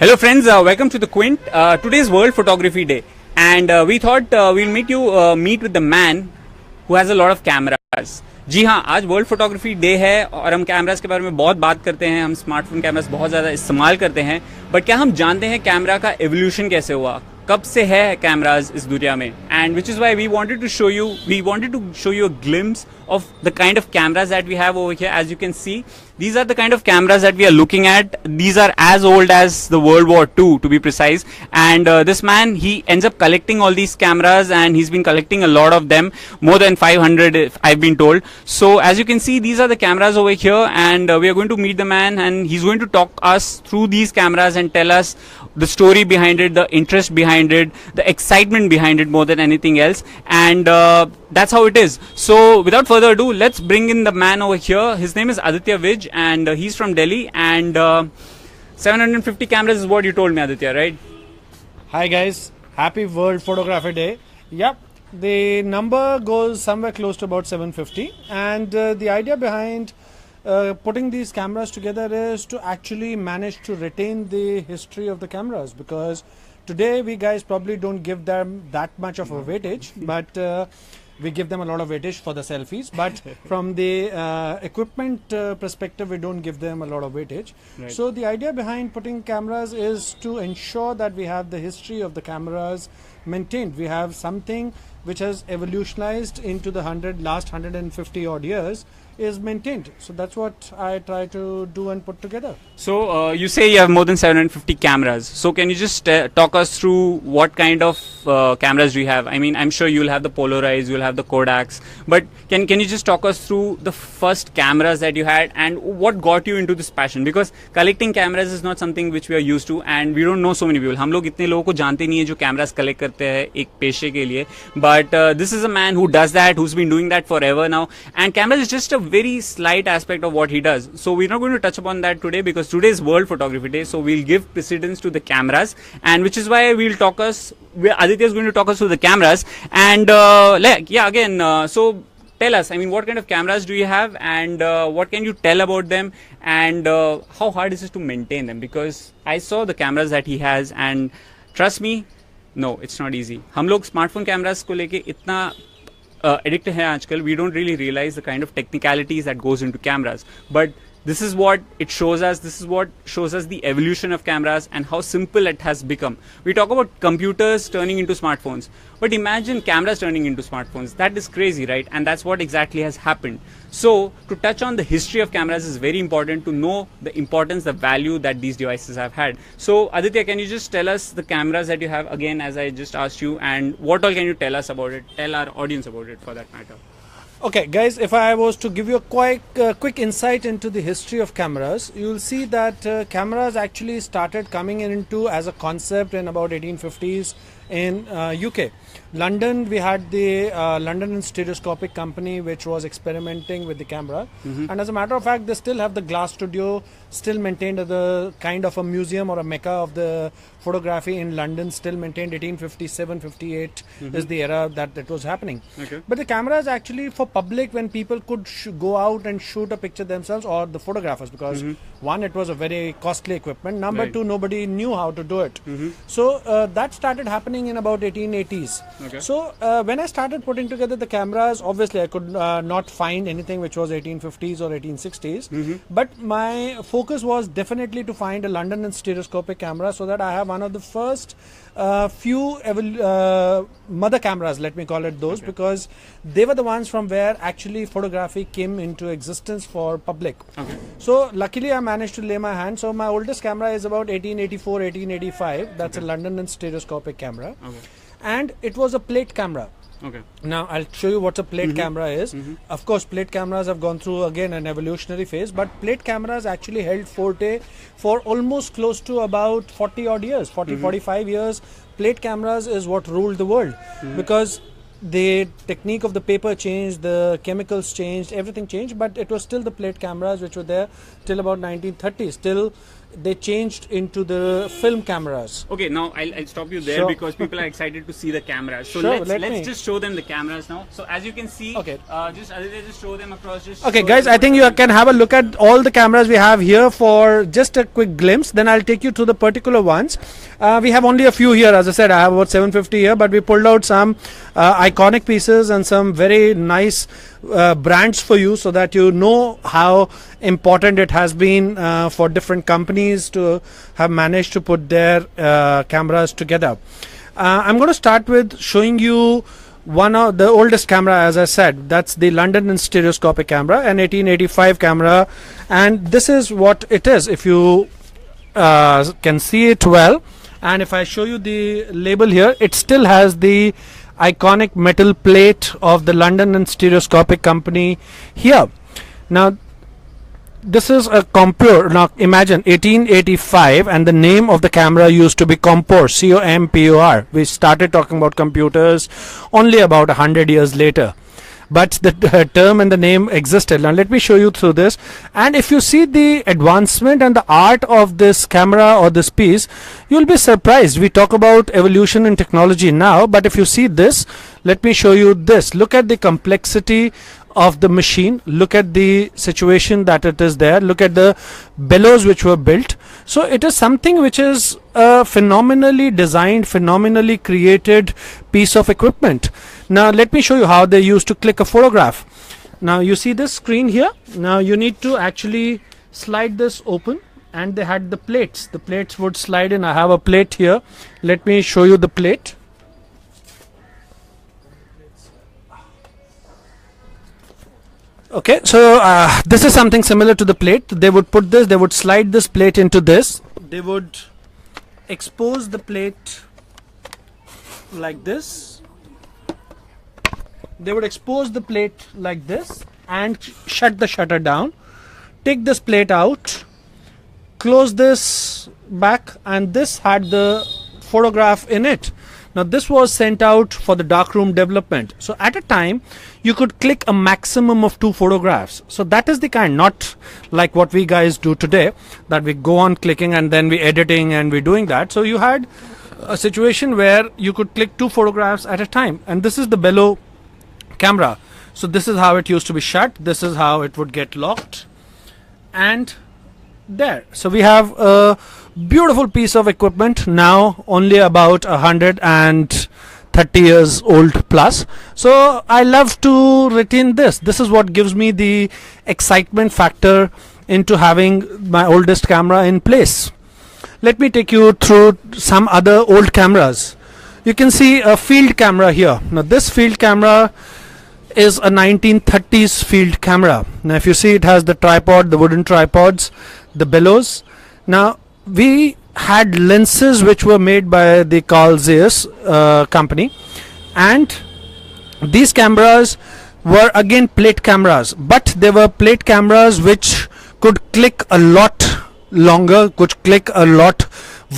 Hello friends, welcome to the Quint. Today is World Photography Day and we thought we'll meet with the man who has a lot of cameras. जी हाँ, आज world photography day है और हम cameras के बारे में बहुत बात करते हैं. हम स्मार्टफोन कैमरास बहुत ज़्यादा इस्तेमाल करते हैं, बट क्या हम जानते हैं कैमरा का एवोल्यूशन कैसे हुआ, कब से है कैमरास इस दुनिया में. And which is why we wanted to show you a glimpse of the kind of cameras that we have over here. As you can see, these are the kind of cameras that we are looking at. These are as old as the World War II, to be precise. And this man, he ends up collecting all these cameras, and he's been collecting a lot of them, more than 500 I've been told. So as you can see, these are the cameras over here, and we are going to meet the man, and he's going to talk us through these cameras and tell us the story behind it, the interest behind it, the excitement behind it more than anything else. And that's how it is. So without further ado, let's bring in the man over here. His name is Aditya Vij, and he's from Delhi, and 750 cameras is what you told me, Aditya, right? Hi guys, happy World Photography Day. Yep, the number goes somewhere close to about 750, and the idea behind putting these cameras together is to actually manage to retain the history of the cameras, because today we guys probably don't give them that much of a weightage, but we give them a lot of weightage for the selfies, but from the equipment perspective, we don't give them a lot of weightage. Right. So the idea behind putting cameras is to ensure that we have the history of the cameras maintained. We have something which has evolutionized into the last 150 odd years is maintained. So that's what I try to do and put together. So you say you have more than 750 cameras. So can you just talk us through what kind of cameras do you have? I mean, I'm sure you'll have the Polaroids, you'll have the Kodaks, but can you just talk us through the first cameras that you had and what got you into this passion? Because collecting cameras is not something which we are used to, and we don't know so many people. हम लोग इतने लोगों को जानते नहीं है जो cameras collect करते हैं एक पेशे के लिए. But this is a man who does that, who's been doing that forever now, and cameras is just a very slight aspect of what he does. So we're not going to touch upon that today, because today is World Photography Day, so we'll give precedence to the cameras, and which is why Aditya is going to talk us through the cameras. And so tell us, I mean, what kind of cameras do you have, and what can you tell about them, and how hard is it to maintain them? Because I saw the cameras that he has, and trust me, no, it's not easy. हम लोग smartphone cameras को लेके इतना addict हैं आजकल. We don't really realize the kind of technicalities that goes into cameras, but this is what it shows us. This is what shows us the evolution of cameras and how simple it has become. We talk about computers turning into smartphones, but imagine cameras turning into smartphones. That is crazy, right? And that's what exactly has happened. So to touch on the history of cameras is very important, to know the importance, the value that these devices have had. So Aditya, can you just tell us the cameras that you have again, as I just asked you, and what all can you tell us about it? Tell our audience about it, for that matter. Okay guys, if I was to give you a quick insight into the history of cameras, you will see that cameras actually started coming into as a concept in about 1850s in UK. London, we had the London Stereoscopic Company, which was experimenting with the camera. And as a matter of fact, they still have the glass studio, still maintained as a kind of a museum or a mecca of the photography in London, still maintained. 1857, 58 is the era that it was happening. Okay. But the camera is actually for public, when people could go out and shoot a picture themselves, or the photographers, because one, it was a very costly equipment. Number two, nobody knew how to do it. So that started happening in about 1880s. Okay. So when I started putting together the cameras, obviously I could not find anything which was 1850s or 1860s, but my focus was definitely to find a London and stereoscopic camera, so that I have one of the first few mother cameras, let me call it those, because they were the ones from where actually photography came into existence for public. Okay. So luckily I managed to lay my hand. So my oldest camera is about 1884, 1885. That's a London and stereoscopic camera. Okay. And it was a plate camera. Okay. Now I'll show you what a plate camera is. Of course, plate cameras have gone through again an evolutionary phase, but plate cameras actually held forte for almost close to about 40 odd years, 45 years. Plate cameras is what ruled the world, because the technique of the paper changed, the chemicals changed, everything changed, but it was still the plate cameras which were there till about 1930. Still they changed into the film cameras. Okay, now I'll stop you there Sure. because people are excited to see the cameras. So Sure, let's just show them the cameras now. So as you can see, Okay. just Aditya, just show them across. Just Okay, show guys, them I think you can have a look at all the cameras we have here for just a quick glimpse. Then I'll take you to the particular ones. We have only a few here. As I said, I have about 750 here, but we pulled out some iconic pieces and some very nice brands for you, so that you know how important it has been for different companies to have managed to put their cameras together. I'm going to start with showing you one of the oldest camera. As I said, that's the London stereoscopic camera, an 1885 camera, and this is what it is. If you can see it well, and if I show you the label here, it still has the iconic metal plate of the London and Stereoscopic Company here. Now this is a Compur. Now imagine 1885, and the name of the camera used to be Compur, C-O-M-P-O-R. We started talking about computers only about 100 years later, but the term and the name existed. Now let me show you through this, and if you see the advancement and the art of this camera or this piece, you'll be surprised. We talk about evolution in technology now, but if you see this, let me show you this. Look at the complexity of the machine, look at the situation that it is there, look at the bellows which were built. So it is something which is a phenomenally designed, phenomenally created piece of equipment. Now let me show you how they used to click a photograph. Now you see this screen here. Now you need to actually slide this open, and they had the plates. The plates would slide in. I have a plate here. Let me show you the plate. Okay, so this is something similar to the plate. They would put this, they would slide this plate into this. They would expose the plate like this. They would expose the plate like this and shut the shutter down. Take this plate out, close this back, and this had the photograph in it. Now this was sent out for the darkroom development. So at a time you could click a maximum of 2 photographs. So that is the kind, not like what we guys do today, that we go on clicking and then we editing and we doing that. So you had a situation where you could click 2 photographs at a time, and this is the bellow camera. So this is how it used to be shut, this is how it would get locked, and there. So we have a beautiful piece of equipment, now only about 130 years old plus. So I love to retain this. This is what gives me the excitement factor into having my oldest camera in place. Let me take you through some other old cameras. You can see a field camera here. Now this field camera is a 1930s field camera. Now if you see, it has the tripod, the wooden tripods, the bellows. Now we had lenses which were made by the Carl Zeiss company, and these cameras were again plate cameras, but they were plate cameras which could click a lot longer, could click a lot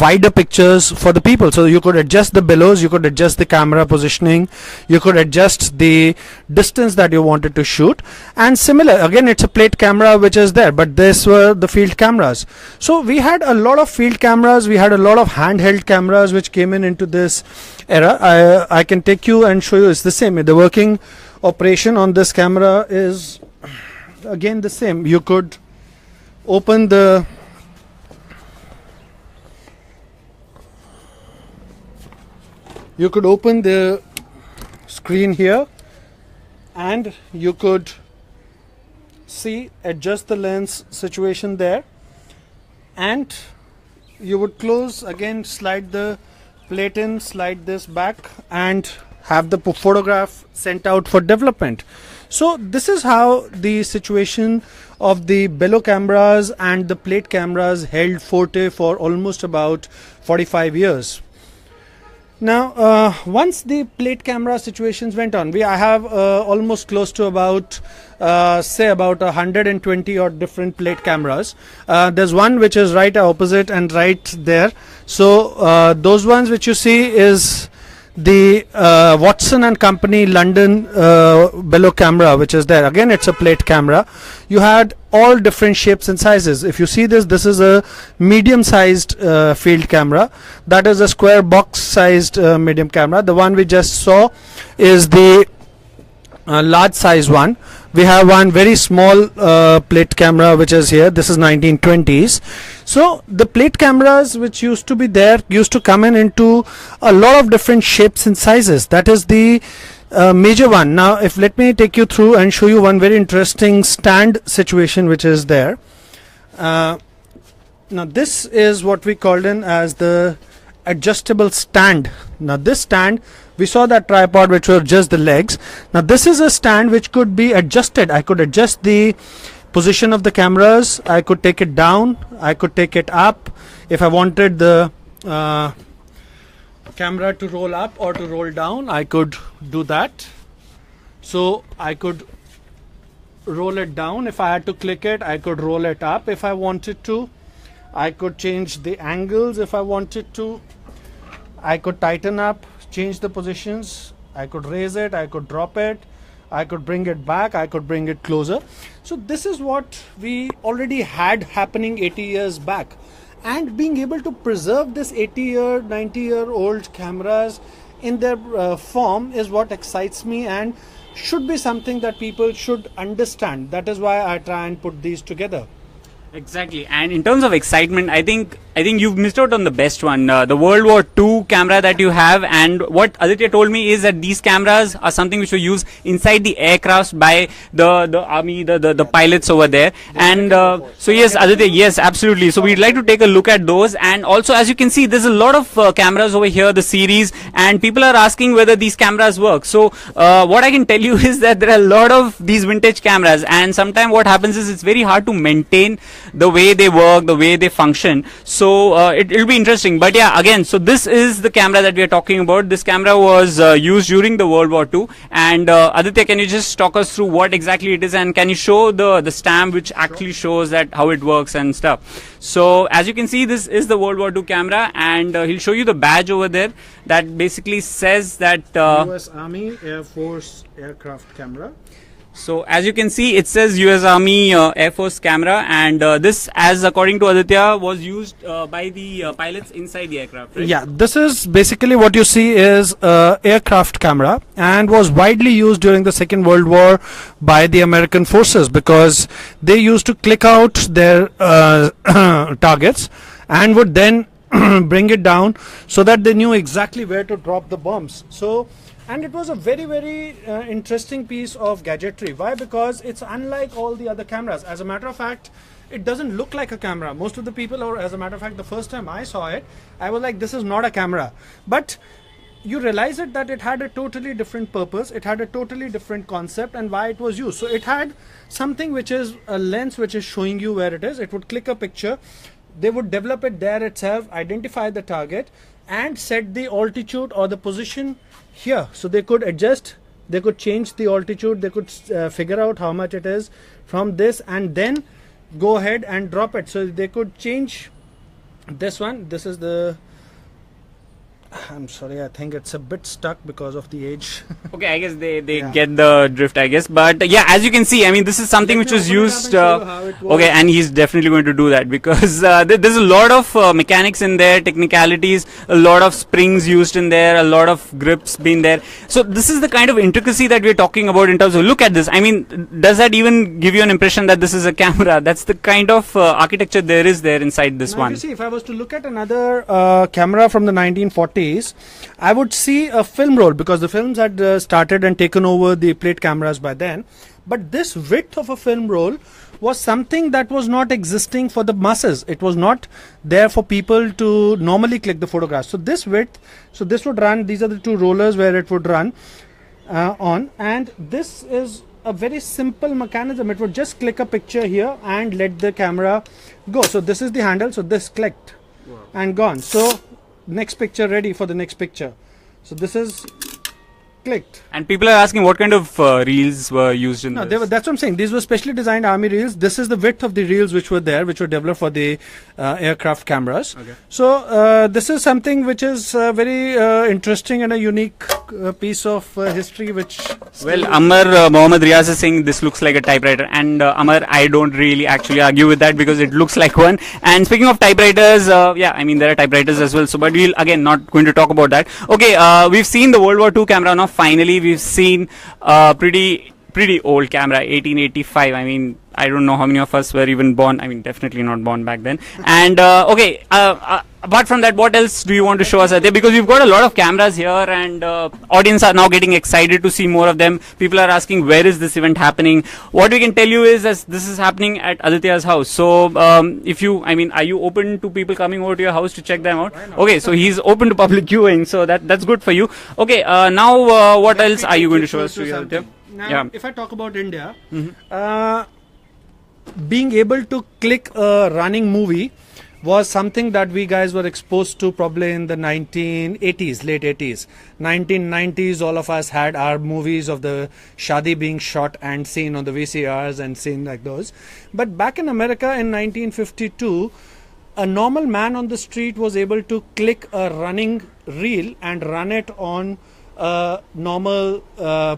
wider pictures for the people. So you could adjust the bellows, you could adjust the camera positioning, you could adjust the distance that you wanted to shoot. And similar, again, it's a plate camera which is there, but these were the field cameras. So we had a lot of field cameras, we had a lot of handheld cameras which came into this era. I can take you and show you. It's the same. The working operation on this camera is again the same. You could open the screen here, and you could see, adjust the lens situation there, and you would close again, slide the plate in, slide this back, and have the photograph sent out for development. So this is how the situation of the bellow cameras and the plate cameras held forte for almost about 45 years. Now once the plate camera situations went on, I have almost close to about say about 120 or different plate cameras. There's one which is right opposite and right there. So those ones which you see is the Watson and Company London bellow camera, which is there. Again, it's a plate camera. You had all different shapes and sizes. If you see this, this is a medium-sized field camera. That is a square box-sized medium camera. The one we just saw is the large size one. We have one very small plate camera which is here. This is 1920s. So the plate cameras which used to be there used to come in into a lot of different shapes and sizes. That is the major one. Now if let me take you through and show you one very interesting stand situation which is there. Now this is what we called in as the adjustable stand. Now this stand, we saw that tripod which were just the legs. Now this is a stand which could be adjusted. I could adjust the position of the cameras. I could take it down. I could take it up. If I wanted the camera to roll up or to roll down, I could do that. So I could roll it down. If I had to click it, I could roll it up if I wanted to. I could change the angles if I wanted to. I could tighten up, change the positions. I could raise it, I could drop it, I could bring it back, I could bring it closer. So this is what we already had happening 80 years back. And being able to preserve this 80-year, 90-year-old cameras in their form is what excites me and should be something that people should understand. That is why I try and put these together. Exactly, and in terms of excitement, I think you've missed out on the best one, the World War II camera that you have. And what Aditya told me is that these cameras are something which were used inside the aircrafts by the army, the pilots over there. And so yes, Aditya, yes, absolutely. So we'd like to take a look at those. And also, as you can see, there's a lot of cameras over here, the series, and people are asking whether these cameras work. So what I can tell you is that there are a lot of these vintage cameras, and sometimes what happens is it's very hard to maintain the way they work, the way they function. So it'll be interesting. But yeah, again, so this is the camera that we are talking about. This camera was used during the World War II. And Aditya, can you just talk us through what exactly it is, and can you show the stamp which actually shows that how it works and stuff? So as you can see, this is the World War II camera, and he'll show you the badge over there that basically says that US Army Air Force aircraft camera. So as you can see, it says US Army Air Force camera, and this, as according to Aditya, was used by the pilots inside the aircraft, right? Yeah, this is basically what you see is aircraft camera, and was widely used during the Second World War by the American forces because they used to click out their targets and would then bring it down so that they knew exactly where to drop the bombs. So, and it was a very, very interesting piece of gadgetry. Why? Because it's unlike all the other cameras. As a matter of fact, it doesn't look like a camera. Most of the people, or as a matter of fact, the first time I saw it, I was like, this is not a camera. But you realize it that it had a totally different purpose. It had a totally different concept and why it was used. So it had something which is a lens which is showing you where it is. It would click a picture. They would develop it there itself, identify the target, and set the altitude or the position here. So they could adjust, they could change the altitude, they could figure out how much it is from this and then go ahead and drop it. So they could change this one. This is the, I'm sorry, I think it's a bit stuck because of the age. Okay, I guess they get the drift, I guess. But yeah, as you can see, I mean, this is something which was used. Okay, and he's definitely going to do that because there's a lot of mechanics in there, technicalities, a lot of springs used in there, a lot of grips being there. So this is the kind of intricacy that we're talking about in terms of, look at this. I mean, does that even give you an impression that this is a camera? That's the kind of architecture there is there inside this one. You see, if I was to look at another camera from the 1940s, I would see a film roll because the films had started and taken over the plate cameras by then. But this width of a film roll was something that was not existing for the masses. It was not there for people to normally click the photographs. So this width, so this would run, these are the two rollers where it would run on, and this is a very simple mechanism. It would just click a picture here and let the camera go. So this is the handle, so this clicked and gone. So next picture, ready for the next picture. So this is clicked. And people are asking what kind of reels were used in No, this. that's what I'm saying. These were specially designed army reels. This is the width of the reels which were there, which were developed for the aircraft cameras. Okay. So this is something which is very interesting and a unique piece of history. Which Well, Amar Mohammad Riaz is saying this looks like a typewriter, and Amar, I don't really actually argue with that because it looks like one. And speaking of typewriters, yeah, I mean there are typewriters as well. So, but we'll again not going to talk about that. Okay, we've seen the World War II camera. Now, finally, we've seen pretty old camera, 1885. I mean, I don't know how many of us were even born. I mean, definitely not born back then. And okay, apart from that, what else do you want to show us out there? Because we've got a lot of cameras here, and audience are now getting excited to see more of them. People are asking, where is this event happening? What we can tell you is that this is happening at Aditya's house. So, if you, I mean, are you open to people coming over to your house to check them out? Okay, so he's open to public viewing, so that's good for you. Okay, now what else are you going to show us? Now, Yeah. if I talk about India, being able to click a running movie was something that we guys were exposed to probably in the 1980s, late 80s. 1990s, all of us had our movies of the Shadi being shot and seen on the VCRs and seen like those. But back in America in 1952, a normal man on the street was able to click a running reel and run it on a normal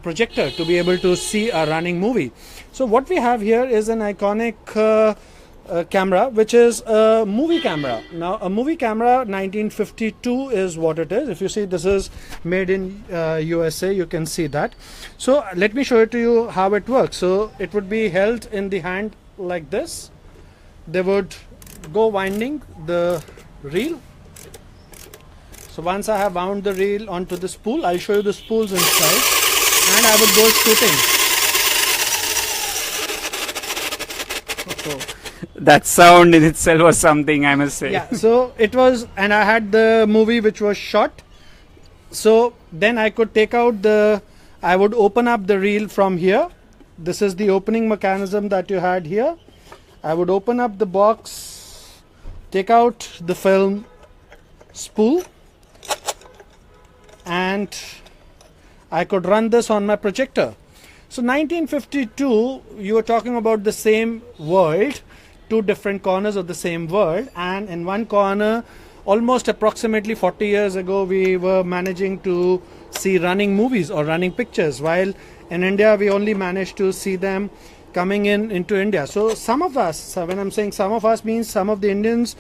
projector to be able to see a running movie. So what we have here is an iconic camera, which is a movie camera. Now a movie camera 1952 is what it is. If you see, this is made in USA, you can see that. So let me show it to you how it works. So it would be held in the hand like this. They would go winding the reel. So once I have wound the reel onto the spool, I'll show you the spools inside, and I would go shooting. That sound in itself was something, I must say. Yeah, so it was, and I had the movie which was shot. So then I could take out I would open up the reel from here. This is the opening mechanism that you had here. I would open up the box, take out the film spool, and I could run this on my projector. So 1952, you were talking about the same world, two different corners of the same world, and in one corner, almost approximately 40 years ago, we were managing to see running movies or running pictures, while in India we only managed to see them coming into India. So some of us, when I'm saying some of us, means some of the Indians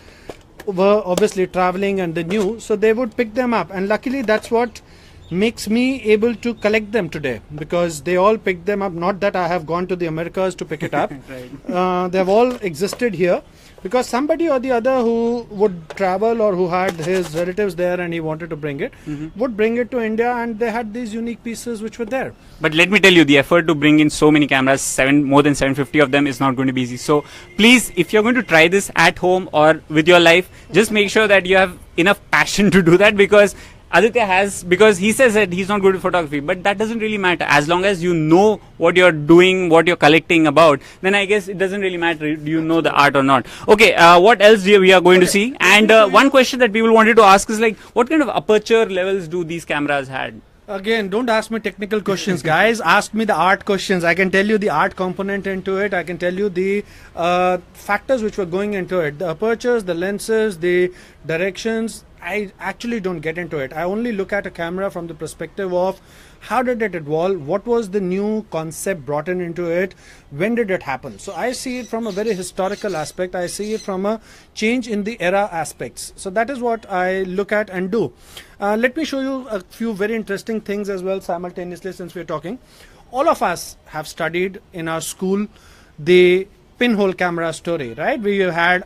were obviously traveling and they knew, so they would pick them up, and luckily that's what makes me able to collect them today, because they all picked them up. Not that I have gone to the Americas to pick it up. Right. They've all existed here because somebody or the other who would travel or who had his relatives there and he wanted to bring it, would bring it to India, and they had these unique pieces which were there. But let me tell you, the effort to bring in so many cameras, more than 750 of them, is not going to be easy. So please, if you're going to try this at home or with your life, just make sure that you have enough passion to do that, because Aditya has, because he says that he's not good at photography, but that doesn't really matter. As long as you know what you're doing, what you're collecting about, then I guess it doesn't really matter do you know the art or not. Okay, what else we are going to see? And one question that people wanted to ask is like, what kind of aperture levels do these cameras had? Again, don't ask me technical questions, guys. Ask me the art questions. I can tell you the art component into it. I can tell you the factors which were going into it. The apertures, the lenses, the directions. I actually don't get into it. I only look at a camera from the perspective of how did it evolve, what was the new concept brought into it, when did it happen. So I see it from a very historical aspect. I see it from a change in the era aspects. So that is what I look at and do. Let me show you a few very interesting things as well simultaneously, since we're talking. All of us have studied in our school the pinhole camera story, right?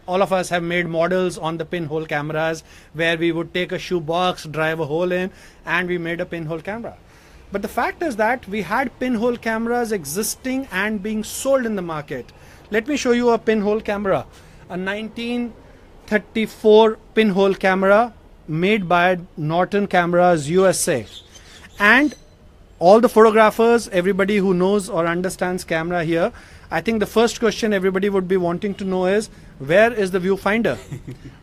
All of us have made models on the pinhole cameras where we would take a shoebox, drive a hole in, and we made a pinhole camera. But the fact is that we had pinhole cameras existing and being sold in the market. Let me show you a pinhole camera, a 1934 pinhole camera made by Norton Cameras USA. And all the photographers, everybody who knows or understands camera here, I think the first question everybody would be wanting to know is, where is the viewfinder?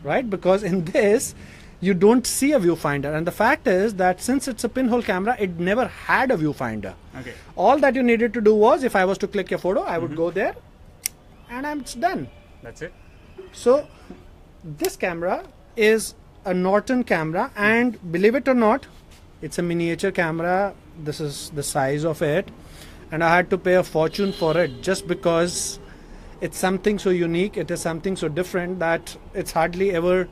Right? Because in this, you don't see a viewfinder. And the fact is that since it's a pinhole camera, it never had a viewfinder. Okay. All that you needed to do was, if I was to click a photo, I would go there and it's done. That's it. So this camera is a Norton camera, and believe it or not, it's a miniature camera. This is the size of it, and I had to pay a fortune for it just because it's something so unique. It is something so different that it's hardly ever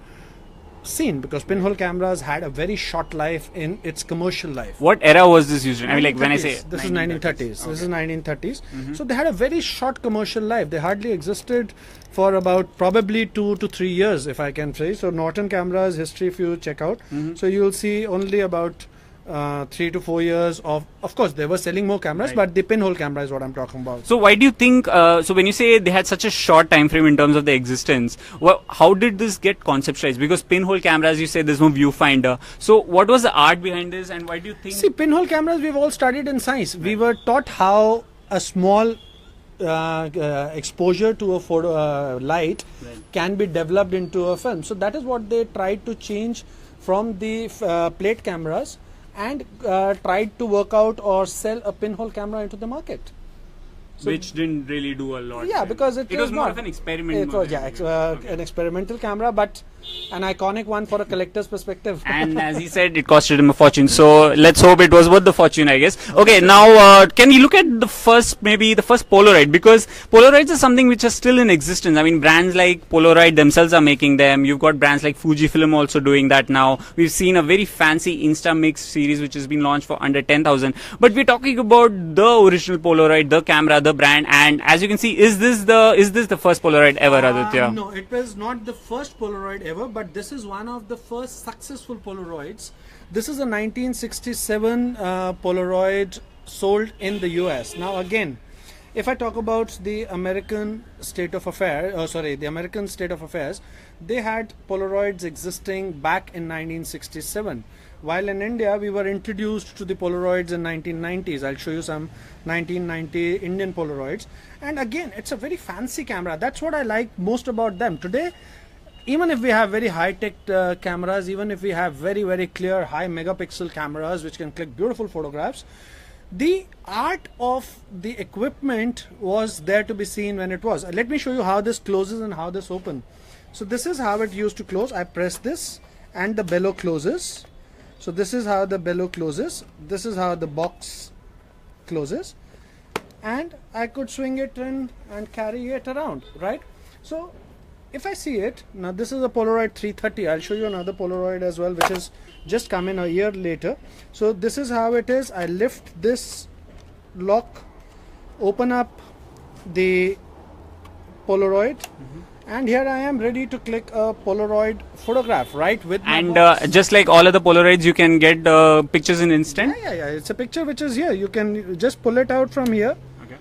seen, because pinhole cameras had a very short life in its commercial life. What era was this used in? I mean, like when I say this is 1930s. Okay. This is 1930s. So they had a very short commercial life. They hardly existed for about probably 2 to 3 years, if I can say. So Norton cameras history, if you check out, so you'll see only about 3 to 4 years of course they were selling more cameras, but the pinhole camera is what I'm talking about. So why do you think, so when you say they had such a short time frame in terms of the existence, how did this get conceptualized? Because pinhole cameras, you say there's no viewfinder. So what was the art behind this, and why do you think? See, pinhole cameras we've all studied in science. We were taught how a small exposure to a photo light can be developed into a film. So that is what they tried to change from the plate cameras, and tried to work out or sell a pinhole camera into the market. So which didn't really do a lot. Yeah, because it was more not, of an experiment. It was, an experimental camera, but an iconic one for a collector's perspective. And as he said, it costed him a fortune. So let's hope it was worth the fortune, I guess. Okay, now can you look at the first Polaroid? Because Polaroids are something which are still in existence. I mean, brands like Polaroid themselves are making them. You've got brands like Fujifilm also doing that now. We've seen a very fancy Instamix series which has been launched for under 10,000. But we're talking about the original Polaroid, the camera, the brand. And as you can see, is this the first Polaroid ever, Aditya? No, it was not the first Polaroid ever, but this is one of the first successful Polaroids. This is a 1967 Polaroid sold in the US. Now again, if I talk about the American state of affairs, they had Polaroids existing back in 1967. While in India, we were introduced to the Polaroids in 1990s. I'll show you some 1990 Indian Polaroids. And again, it's a very fancy camera. That's what I like most about them. Today, even if we have very high-tech cameras, even if we have very, very clear high megapixel cameras which can click beautiful photographs, the art of the equipment was there to be seen when it was. Let me show you how this closes and how this opens. So this is how it used to close. I press this and the bellow closes. So this is how the bellow closes. This is how the box closes. And I could swing it in and carry it around, right? So if I see it, now this is a Polaroid 330. I'll show you another Polaroid as well, which is just come in a year later. So this is how it is. I lift this lock, open up the Polaroid, and here I am ready to click a Polaroid photograph, right? With my box. Just like all other Polaroids, you can get pictures in instant. Yeah. It's a picture which is here. You can just pull it out from here. Okay.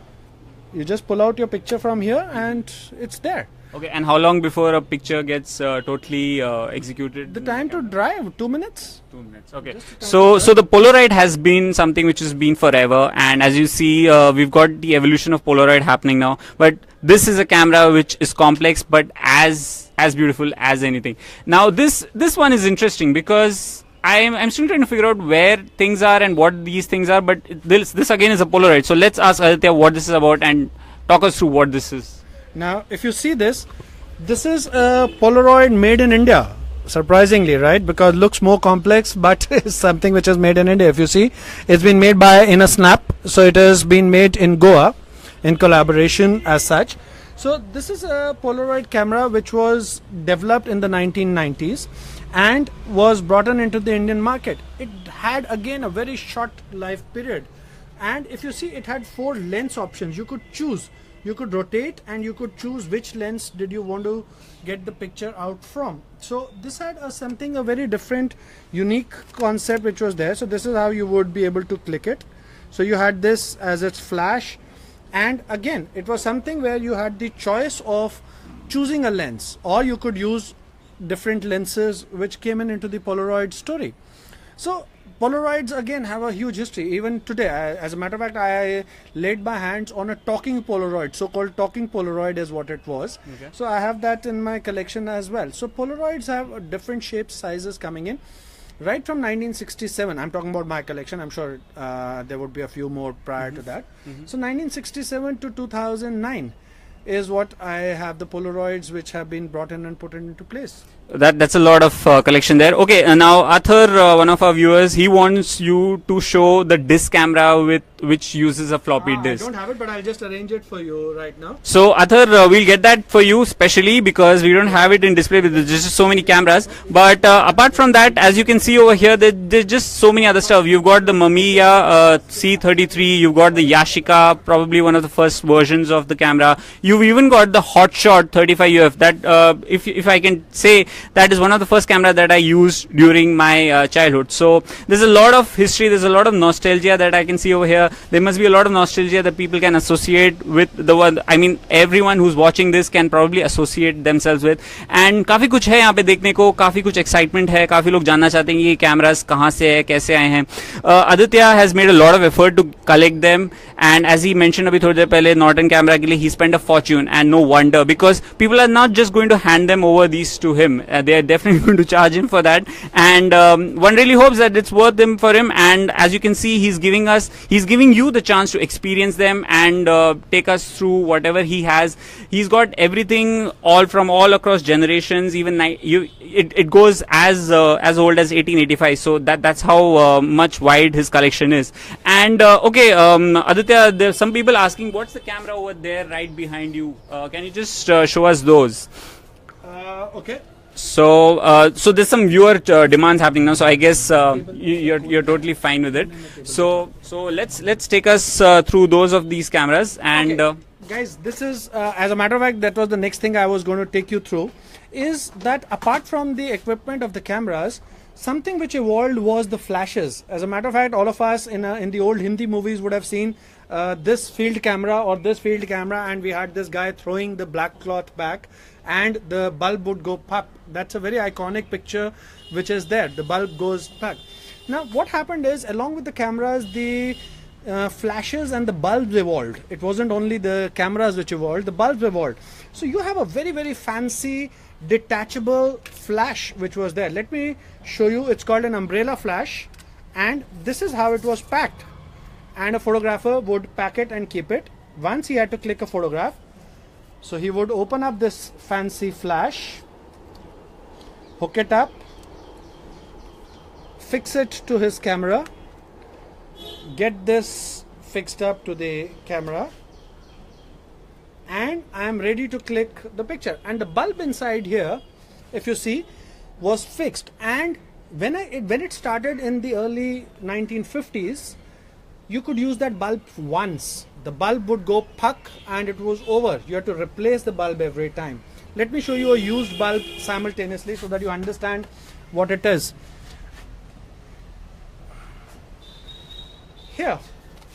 You just pull out your picture from here, and it's there. Okay, and how long before a picture gets totally executed? The time to dry, 2 minutes. 2 minutes. Okay. So the Polaroid has been something which has been forever, and as you see, we've got the evolution of Polaroid happening now. But this is a camera which is complex, but as beautiful as anything. Now this one is interesting because I'm still trying to figure out where things are and what these things are. But this again is a Polaroid. So let's ask Aditya what this is about and talk us through what this is. Now, if you see this is a Polaroid made in India. Surprisingly, right? Because it looks more complex, but it's something which is made in India. If you see, it's been made by In a Snap. So it has been made in Goa in collaboration as such. So this is a Polaroid camera which was developed in the 1990s and was brought into the Indian market. It had again a very short life period. And if you see, it had 4 lens options. You could choose. You could rotate and you could choose which lens did you want to get the picture out from. So this had a very different, unique concept which was there. So this is how you would be able to click it. So you had this as its flash, and again it was something where you had the choice of choosing a lens, or you could use different lenses which came into the Polaroid story. So Polaroids again have a huge history. Even today, as a matter of fact, I laid my hands on a talking Polaroid. So-called talking Polaroid is what it was. Okay. So I have that in my collection as well. So Polaroids have different shapes, sizes coming in. Right from 1967, I'm talking about my collection. I'm sure there would be a few more prior to that. So 1967 to 2009 is what I have, the Polaroids which have been brought in and put into place. That's a lot of collection there. Okay, now Arthur, one of our viewers, he wants you to show the disc camera with which uses a floppy I disk. don't have it, but I'll just arrange it for you right now. So Arthur, we'll get that for you specially because we don't have it in display with just so many cameras. But apart from that, as you can see over here, there's just so many other stuff. You've got the Mamiya C33, you've got the Yashica, probably one of the first versions of the camera. You've even got the Hotshot 35UF. That, if I can say, that is one of the first camera that I used during my childhood. So there's a lot of history, there's a lot of nostalgia that I can see over here. There must be a lot of nostalgia that people can associate with the one. I mean, everyone who's watching this can probably associate themselves with. And काफी कुछ है यहाँ पे देखने को, काफी कुछ excitement है, काफी लोग जानना चाहते हैं कि ये cameras कहाँ से है, कैसे आए हैं. Aditya has made a lot of effort to collect them, and as he mentioned अभी थोड़ी देर पहले, Norton camera के लिए he spent a fortune, and no wonder, because people are not just going to hand them over these to him. They are definitely going to charge him for that, and one really hopes that it's worth them for him. And as you can see, he's giving you the chance to experience them and take us through whatever he has. He's got everything all across generations. Even it goes as old as 1885. So that's how much wide his collection is. And okay, Aditya, there's some people asking, what's the camera over there right behind you? Can you just show us those? Okay. So there's some viewer demands happening now. So I guess you're totally fine with it. So let's take us through those of these cameras. And Okay. Guys, this is as a matter of fact, that was the next thing I was going to take you through, is that apart from the equipment of the cameras, something which evolved was the flashes. As a matter of fact, all of us in the old Hindi movies would have seen this field camera or this field camera, and we had this guy throwing the black cloth back and the bulb would go pop. That's a very iconic picture which is there. The bulb goes back. Now what happened is, along with the cameras, the flashes and the bulbs evolved. It wasn't only the cameras which evolved, the bulbs evolved. So you have a very, very fancy detachable flash which was there. Let me show you. It's called an umbrella flash, and this is how it was packed. And a photographer would pack it and keep it. Once he had to click a photograph, so he would open up this fancy flash, hook it up, fix it to his camera, get this fixed up to the camera, and I am ready to click the picture. And the bulb inside here, if you see, was fixed. And when it started in the early 1950s, you could use that bulb once. The bulb would go puck and it was over. You had to replace the bulb every time. Let me show you a used bulb simultaneously so that you understand what it is. Here,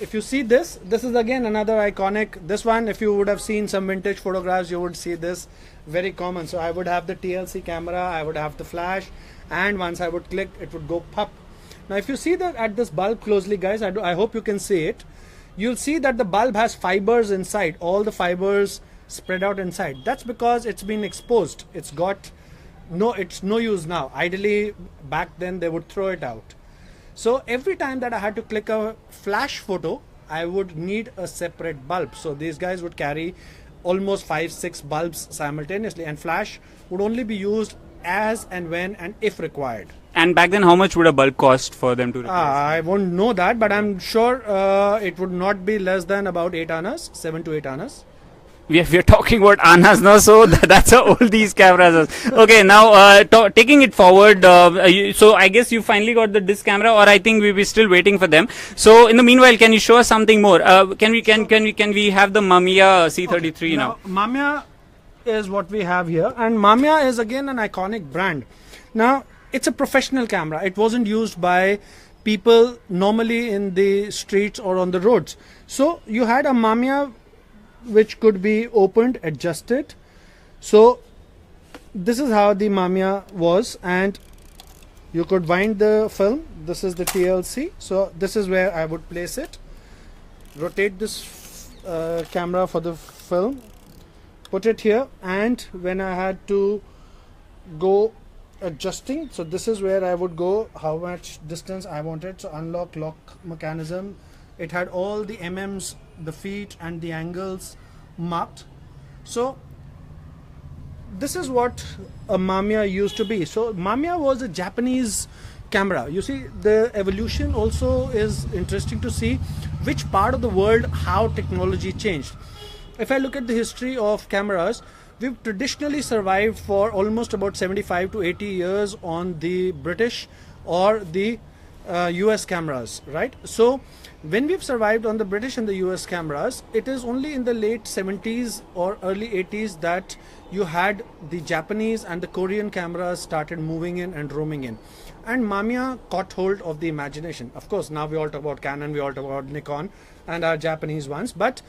if you see this is again another iconic. This one, if you would have seen some vintage photographs, you would see this very common. So I would have the TLC camera, I would have the flash, and once I would click, it would go pop. Now if you see that at this bulb closely, guys, I hope you can see it. You'll see that the bulb has fibers inside, all the fibers spread out inside. That's because it's been exposed. It's no use now. Ideally back then they would throw it out. So every time that I had to click a flash photo, I would need a separate bulb. So these guys would carry almost 5-6 bulbs simultaneously, and flash would only be used as and when and if required. And back then, how much would a bulb cost for them to replace? I won't know that, but I'm sure it would not be less than about 8 annas, 7 to 8 annas. We're talking about annas now, so that's how old these cameras are. Okay, now taking it forward, so I guess you finally got the disc camera, or I think we'll be still waiting for them. So in the meanwhile, can you show us something more? Can we have the Mamiya C33 okay. now? Mamiya is what we have here, and Mamiya is again an iconic brand. Now it's a professional camera. It wasn't used by people normally in the streets or on the roads. So you had a Mamiya which could be opened, adjusted. So this is how the Mamiya was, and You could wind the film. This is the TLC. So this is where I would place it. Rotate this camera for the film. Put it here, and when I had to go adjusting, so this is where I would go how much distance I wanted. So unlock lock mechanism. It had all the mm's, the feet and the angles marked. So this is what a Mamiya used to be. So Mamiya was a Japanese camera. You see, the evolution also is interesting to see which part of the world how technology changed. If I look at the history of cameras, we've traditionally survived for almost about 75 to 80 years on the British or the US cameras, right? So when we've survived on the British and the US cameras, it is only in the late 70s or early 80s that you had the Japanese and the Korean cameras started moving in and roaming in. And Mamiya caught hold of the imagination. Of course, now we all talk about Canon, we all talk about Nikon and our Japanese ones, but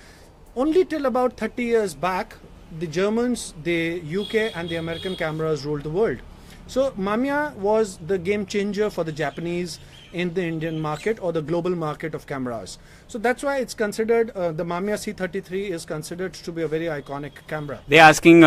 only till about 30 years back, the Germans, the UK and the American cameras ruled the world. So Mamiya was the game changer for the Japanese in the Indian market or the global market of cameras. So that's why it's considered, the Mamiya C33 is considered to be a very iconic camera. They're asking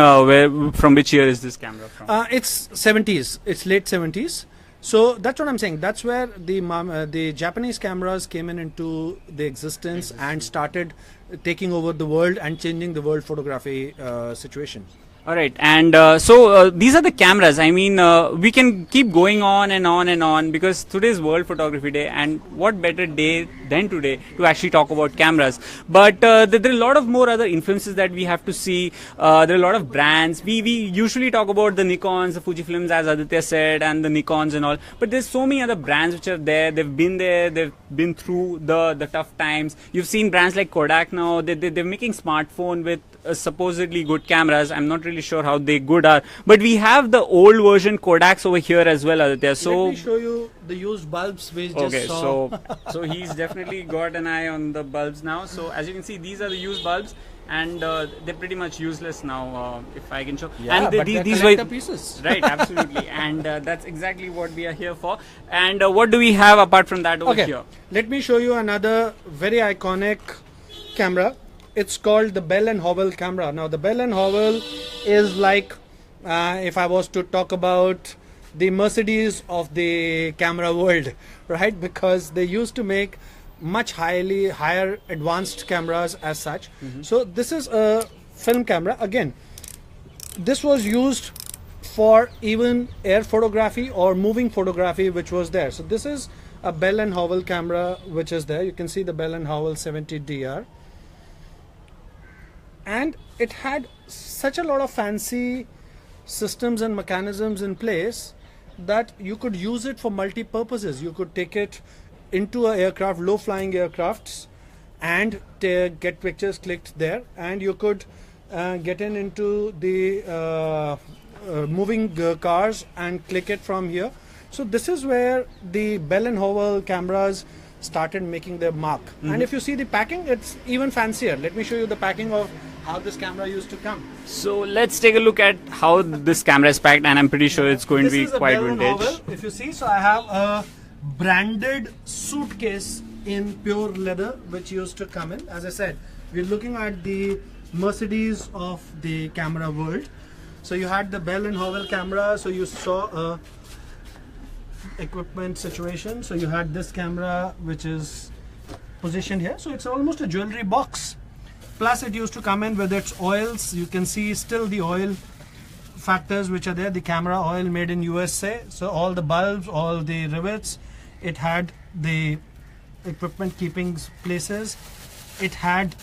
from which year is this camera from? It's 70s, it's late 70s. So that's what I'm saying. That's where the Japanese cameras came into the existence and started taking over the world and changing the world photography situation. All right, and so these are the cameras. I mean, we can keep going on and on and on because today is World Photography Day, and what better day than today to actually talk about cameras. But there are a lot of more other influences that we have to see. There are a lot of brands. We usually talk about the Nikons, the Fujifilms, as Aditya said, and the Nikons and all. But there's so many other brands which are there. They've been there. They've been through the tough times. You've seen brands like Kodak now. They're making smartphone with supposedly good cameras. I'm not really sure how they good are, but we have the old version Kodaks over here as well, Aditya. So let me show you the used bulbs we just saw. so he's definitely got an eye on the bulbs now. So as you can see, these are the used bulbs, and they're pretty much useless now, if I can show. Yeah, and but these were pieces. Right, absolutely. And that's exactly what we are here for. And what do we have apart from that over here? Let me show you another very iconic camera. It's called the Bell & Howell camera. Now the Bell & Howell is like, if I was to talk about the Mercedes of the camera world, right? Because they used to make much higher advanced cameras as such. So this is a film camera. Again, this was used for even air photography or moving photography, which was there. So this is a Bell & Howell camera which is there. You can see the Bell & Howell 70DR. And it had such a lot of fancy systems and mechanisms in place that you could use it for multi-purposes. You could take it into an aircraft, low-flying aircrafts, and get pictures clicked there. And you could get into the moving cars and click it from here. So this is where the Bell & Howell cameras started making their mark. And if you see the packing, it's even fancier. Let me show you the packing of how this camera used to come. So let's take a look at how this camera is packed, and I'm pretty sure it's going to be quite vintage. Howell, if you see, so I have a branded suitcase in pure leather which used to come in. As I said, we're looking at the Mercedes of the camera world. So you had the Bell & Howell camera, so you saw a equipment situation. So you had this camera which is positioned here, so it's almost a jewelry box. Plus it used to come in with its oils. You can see still the oil factors which are there, the camera oil made in USA. So all the bulbs, all the rivets, it had the equipment keeping places. It had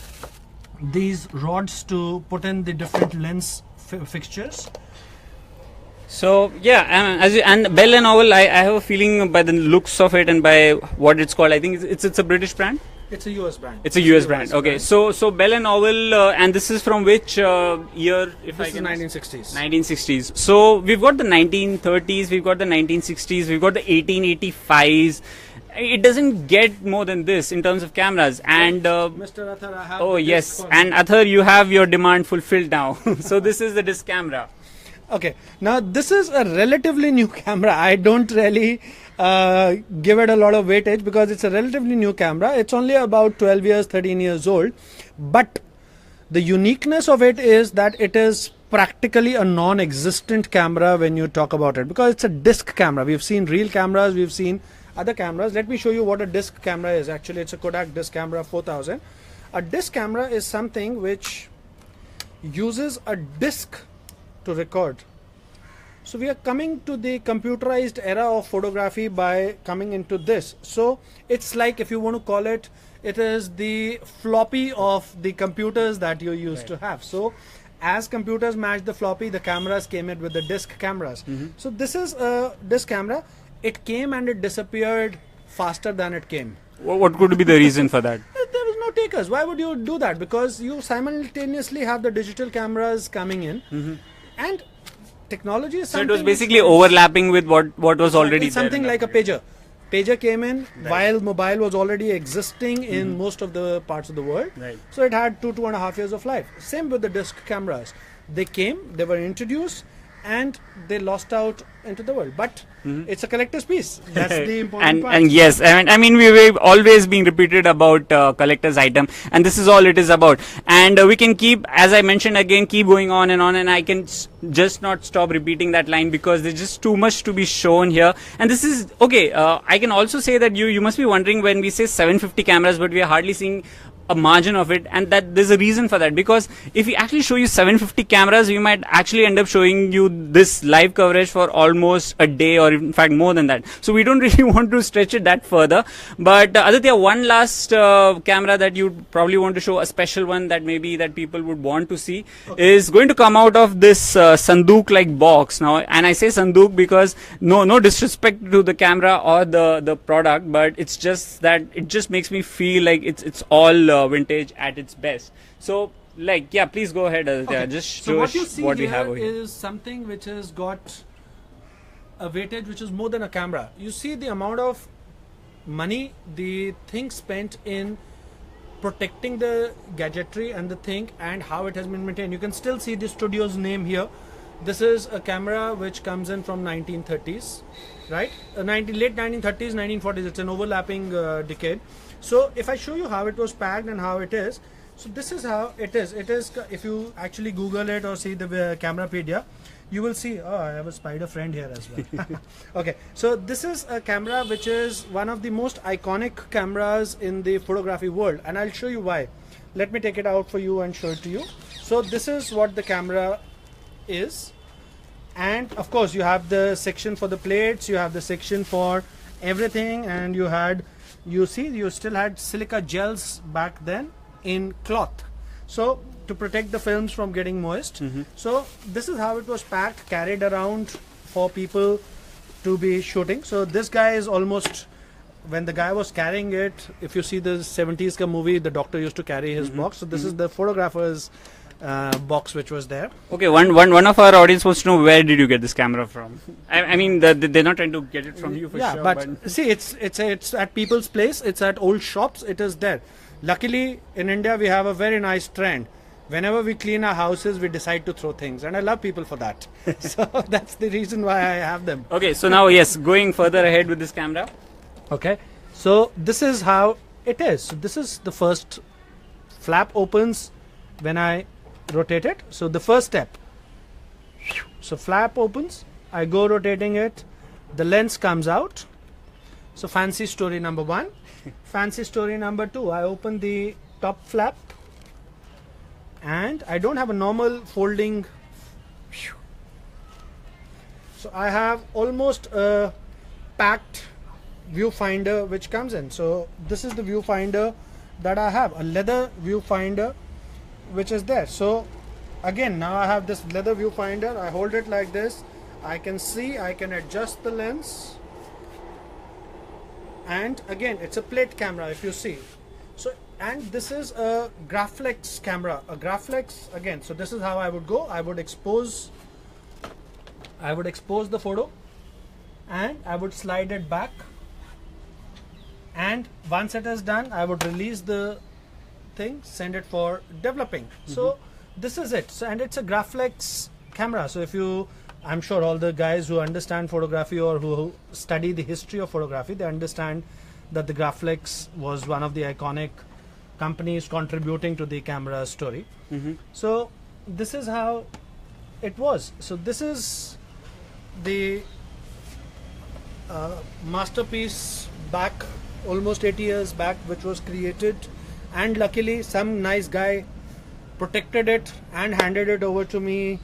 these rods to put in the different lens fixtures. So yeah, and Bell & Howell, I have a feeling by the looks of it and by what it's called, I think it's a British brand. It's a US brand. It's a US brand. Okay, so Bell & Howell, and this is from which year? If this is 1960s. 1960s. So we've got the 1930s, we've got the 1960s, we've got the 1885s. It doesn't get more than this in terms of cameras. And Mr. Athar, I have oh yes, and Athar, you have your demand fulfilled now. So this is the disc camera. Okay, now this is a relatively new camera. I don't really give it a lot of weightage because it's a relatively new camera. It's only about 12 years, 13 years old. But the uniqueness of it is that it is practically a non-existent camera when you talk about it, because it's a disc camera. We've seen real cameras, we've seen other cameras. Let me show you what a disc camera is. Actually, it's a Kodak disc camera 4000. A disc camera is something which uses a disc to record. So we are coming to the computerized era of photography by coming into this. So it's like, if you want to call it, it is the floppy of the computers that you used to have. So as computers matched the floppy, the cameras came in with the disc cameras. So this is a disc camera. It came and it disappeared faster than it came. What could be the reason for that? There was no takers. Why would you do that? Because you simultaneously have the digital cameras coming in, and technology is something. So it was basically overlapping with what was already it's something there. Like a pager. Pager came in while mobile was already existing in most of the parts of the world. So it had 2.5 years of life. Same with the disc cameras. They came, they were introduced, and they lost out into the world. But it's a collector's piece. That's the important part. And yes, I mean we've always been repeated about collector's item, and this is all it is about. And we can keep, as I mentioned again, keep going on, and I can just not stop repeating that line because there's just too much to be shown here. And this is okay. I can also say that you must be wondering when we say 750 cameras, but we are hardly seeing a margin of it, and that there's a reason for that, because if we actually show you 750 cameras, we might actually end up showing you this live coverage for almost a day, or in fact more than that. So we don't really want to stretch it that further. But Aditya, one last camera that you probably want to show, a special one that maybe that people would want to see, is going to come out of this sandook like box now. And I say sandook because no disrespect to the camera or the product, but it's just that it just makes me feel like it's all vintage at its best. So like, yeah, please go ahead, Aditya. Okay. Just So show what us you see what we here have over here. is something which has got a weightage which is more than a camera. You see the amount of money, the thing spent in protecting the gadgetry and the thing, and how it has been maintained. You can still see the studio's name here. This is a camera which comes in from 1930s, right? Late 1930s, 1940s. It's an overlapping decade. So if I show you how it was packed and how it is, so this is how it is. It is, if you actually Google it or see the Camerapedia, you will see, oh, I have a spider friend here as well. Okay, so this is a camera which is one of the most iconic cameras in the photography world, and I'll show you why. Let me take it out for you and show it to you. So this is what the camera is, and of course you have the section for the plates, you have the section for everything, and you still had silica gels back then in cloth, so to protect the films from getting moist. So this is how it was packed, carried around for people to be shooting. So this guy is almost, when the guy was carrying it, if you see the 70s ka movie, the doctor used to carry his box. So this is the photographer's box which was there. Okay, one of our audience wants to know, where did you get this camera from? I mean, they're not trying to get it from you for sure. But see, it's at people's place. It's at old shops. It is there. Luckily, in India, we have a very nice trend. Whenever we clean our houses, we decide to throw things, and I love people for that. So that's the reason why I have them. Okay, so now yes, going further ahead with this camera. Okay, so this is how it is. So this is the first flap opens when I rotate it. So the first step, so flap opens, I go rotating it, the lens comes out. So fancy story number one. Fancy story number two, I open the top flap, and I don't have a normal folding, so I have almost a packed viewfinder which comes in. So this is the viewfinder that I have, a leather viewfinder which is there. So again, now I have this leather viewfinder, I hold it like this, I can see, I can adjust the lens, and again it's a plate camera if you see. So, and this is a Graflex camera, a Graflex again. So this is how I would go. I would expose the photo, and I would slide it back, and once it is done, I would release the thing, send it for developing. So this is it. So, and it's a Graflex camera. So if you, I'm sure all the guys who understand photography or who study the history of photography, they understand that the Graflex was one of the iconic companies contributing to the camera story. So this is how it was. So this is the masterpiece back almost 80 years back, which was created, and luckily some nice guy protected it and handed it over to me.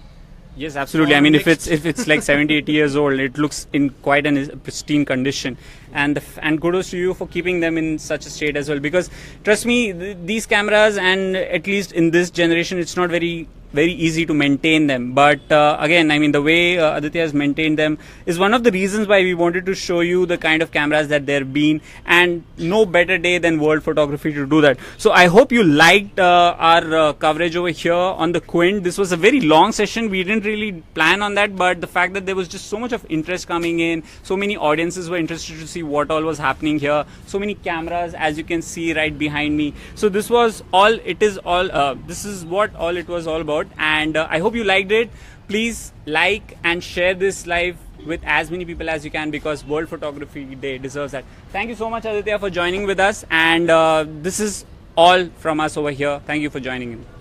Yes, absolutely. I mean, if it's like 70, 80 years old, it looks in quite a pristine condition, and and kudos to you for keeping them in such a state as well. Because trust me, these cameras, and at least in this generation, it's not very easy to maintain them. But again, I mean, the way Aditya has maintained them is one of the reasons why we wanted to show you the kind of cameras that there have been, and no better day than World Photography to do that. So I hope you liked our coverage over here on the Quint. This was a very long session. We didn't really plan on that, but the fact that there was just so much of interest coming in, so many audiences were interested to see what all was happening here, so many cameras, as you can see right behind me. So this was all it is all this is what all it was all about. And I hope you liked it. Please like and share this live with as many people as you can, because World Photography Day deserves that. Thank you so much, Aditya, for joining with us, and this is all from us over here. Thank you for joining in.